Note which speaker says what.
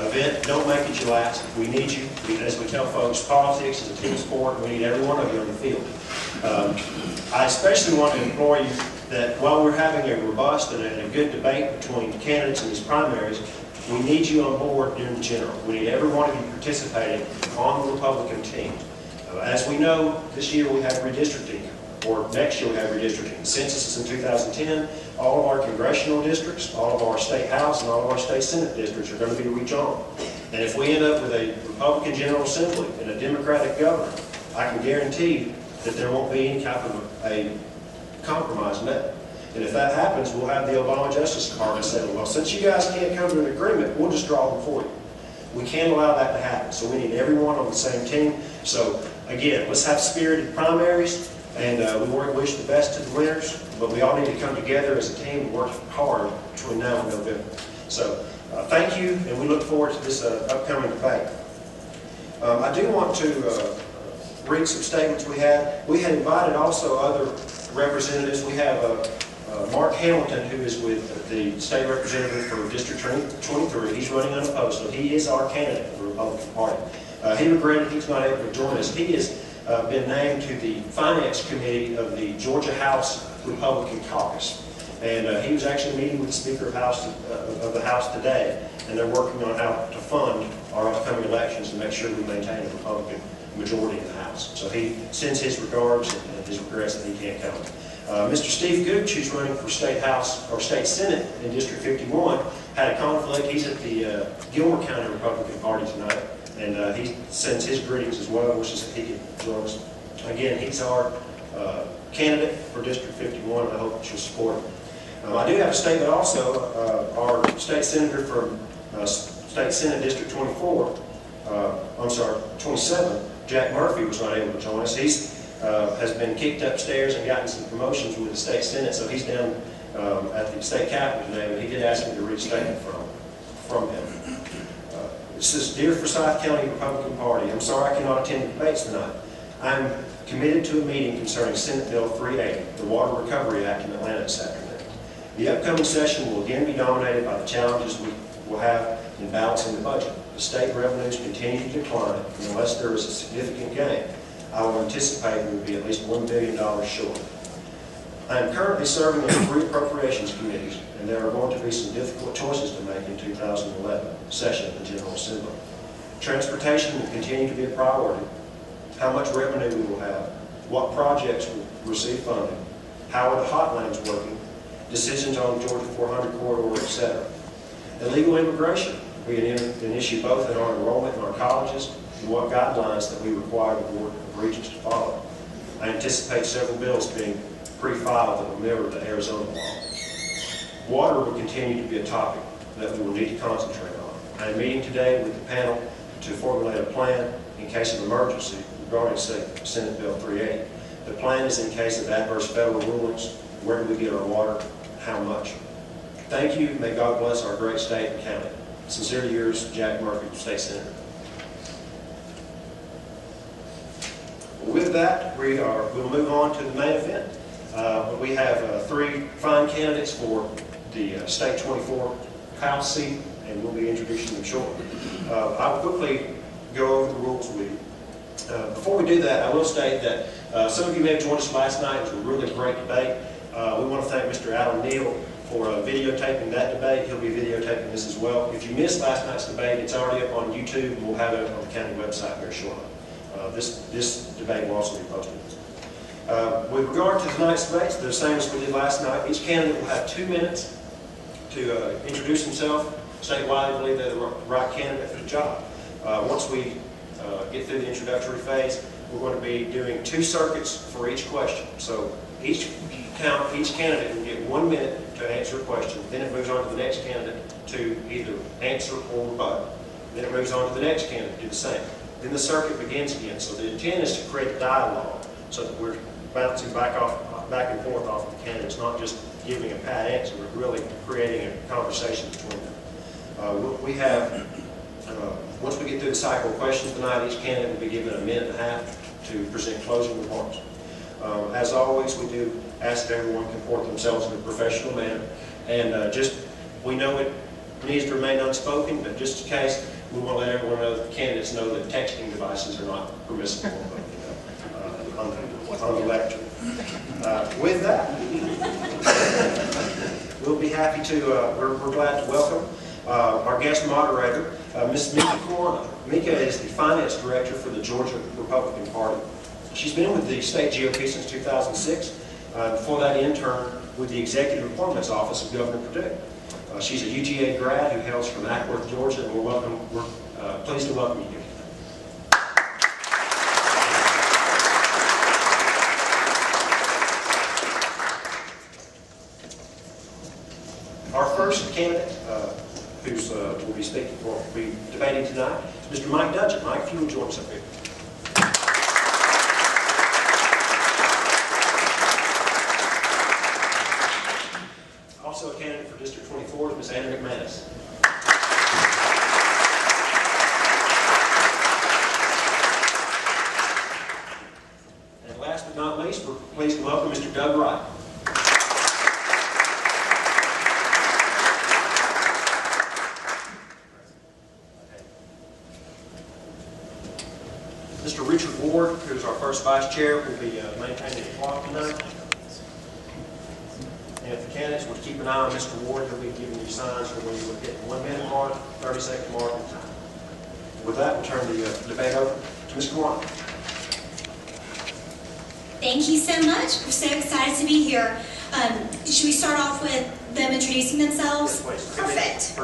Speaker 1: event. Don't make it your last. We need you. As we tell folks, politics is a team sport. We need every one of you on the field. I especially want to implore you that while we're having a robust and a good debate between candidates in these primaries, we need you on board during the general. We need every one of you participating on the Republican team. As we know, this year we have redistricting, or next year we have redistricting. The census is in 2010. All of our congressional districts, all of our state house, and all of our state senate districts are going to be redrawn. And if we end up with a Republican General Assembly and a Democratic governor, I can guarantee that there won't be any type of a compromise met. And if that happens, we'll have the Obama Justice Department say, well, since you guys can't come to an agreement, we'll just draw them for you. We can't allow that to happen. So we need everyone on the same team. So again, let's have spirited primaries, and we wish the best to the winners, but we all need to come together as a team and work hard between now and November. So thank you, and we look forward to this upcoming debate. I do want to read some statements we had. We had invited also other representatives. We have Mark Hamilton, who is with the state representative for District 23. He's running unopposed, so he is our candidate for the Republican Party. He regretted he's not able to join us. He has been named to the Finance Committee of the Georgia House Republican Caucus. And he was actually meeting with the Speaker of the House today, and they're working on how to fund our upcoming elections and make sure we maintain a Republican majority in the House. So he sends his regards and his regrets that he can't come. Mr. Steve Gooch, who's running for State House or State Senate in District 51, had a conflict. He's at the Gilmer County Republican Party tonight, and he sends his greetings as well, wishes that he could join us. Again, he's our candidate for District 51, and I hope that you'll support him. I do have a statement also. Our state senator from State Senate District 27, Jack Murphy, was not able to join us. He's has been kicked upstairs and gotten some promotions with the state senate, so he's down at the state capitol today, but he did ask me to read a statement from him. It says, "Dear Forsyth County Republican Party, I'm sorry I cannot attend the debates tonight. I'm committed to a meeting concerning Senate Bill 380, the Water Recovery Act in Atlanta this afternoon. The upcoming session will again be dominated by the challenges we will have in balancing the budget. The state revenues continue to decline, and unless there is a significant gain, I will anticipate we will be at least $1 billion short. I am currently serving on 3 appropriations committees, and there are going to be some difficult choices to make in 2011 session of the General Assembly. Transportation will continue to be a priority. How much revenue we will have, what projects will receive funding, how are the hotlines working, decisions on the Georgia 400 corridor, etc. Illegal immigration will be an issue both in our enrollment in our colleges and what guidelines that we require the Board of Regents to follow. I anticipate several bills being pre-filed that will mirror the Arizona law. Water will continue to be a topic that we will need to concentrate on. I am meeting today with the panel to formulate a plan in case of emergency regarding Senate Bill 380. The plan is in case of adverse federal rulings, where do we get our water, how much. Thank you. May God bless our great state and county. Sincerely yours, Jack Murphy, State Senator. With that, we'll move on to the main event. We have 3 fine candidates for the State 24 House seat, and we'll be introducing them shortly. I will quickly go over the rules with you. Before we do that, I will state that some of you may have joined us last night. It was a really great debate. We want to thank Mr. Adam Neal for videotaping that debate. He'll be videotaping this as well. If you missed last night's debate, it's already up on YouTube, and we'll have it on the county website very shortly. This debate will also be posted. With regard to tonight's debates, they're the same as we did last night. Each candidate will have 2 minutes to introduce himself, state why they believe they're the right candidate for the job. Once we get through the introductory phase, we're going to be doing 2 circuits for each question. So each candidate will get 1 minute to answer a question. Then it moves on to the next candidate to either answer or rebut. Then it moves on to the next candidate to do the same. Then the circuit begins again. So the intent is to create a dialogue so that we're bouncing back and forth off of the candidates, not just giving a pat answer, but really creating a conversation between them. We have, once we get through the cycle of questions tonight, each candidate will be given 1.5 minutes to present closing remarks. As always, we do ask that everyone comport themselves in a professional manner. And we know needs to remain unspoken, but just in case, we want to let everyone know, the candidates know that texting devices are not permissible on the lecture. With that, we'll be happy to, we're glad to welcome our guest moderator, Ms. Mika Corona. Mika is the Finance Director for the Georgia Republican Party. She's been with the state GOP since 2006. Before that, intern with the Executive Appointments Office of Governor Perdue. She's a UGA grad who hails from Ackworth, Georgia, and we're pleased to welcome you here. Our first candidate who will be debating tonight is Mr. Mike Dudgeon. Mike, if you would join us up here. Also a candidate for District 24 is Ms. Anna McManus. And last but not least, we're pleased to welcome Mr. Doug Wright. Mr. Richard Ward, who is our first vice chair, will be maintaining the clock tonight. And if the candidates would keep an eye on Mr. Ward, he'll be giving you signs for when you would hit the 1 minute mark, 30-second mark, and time. With that, we'll turn the debate over to Ms. Corona.
Speaker 2: Thank you so much. We're so excited to be here. Should we start off with them introducing themselves?
Speaker 1: Yes, please.
Speaker 2: Perfect.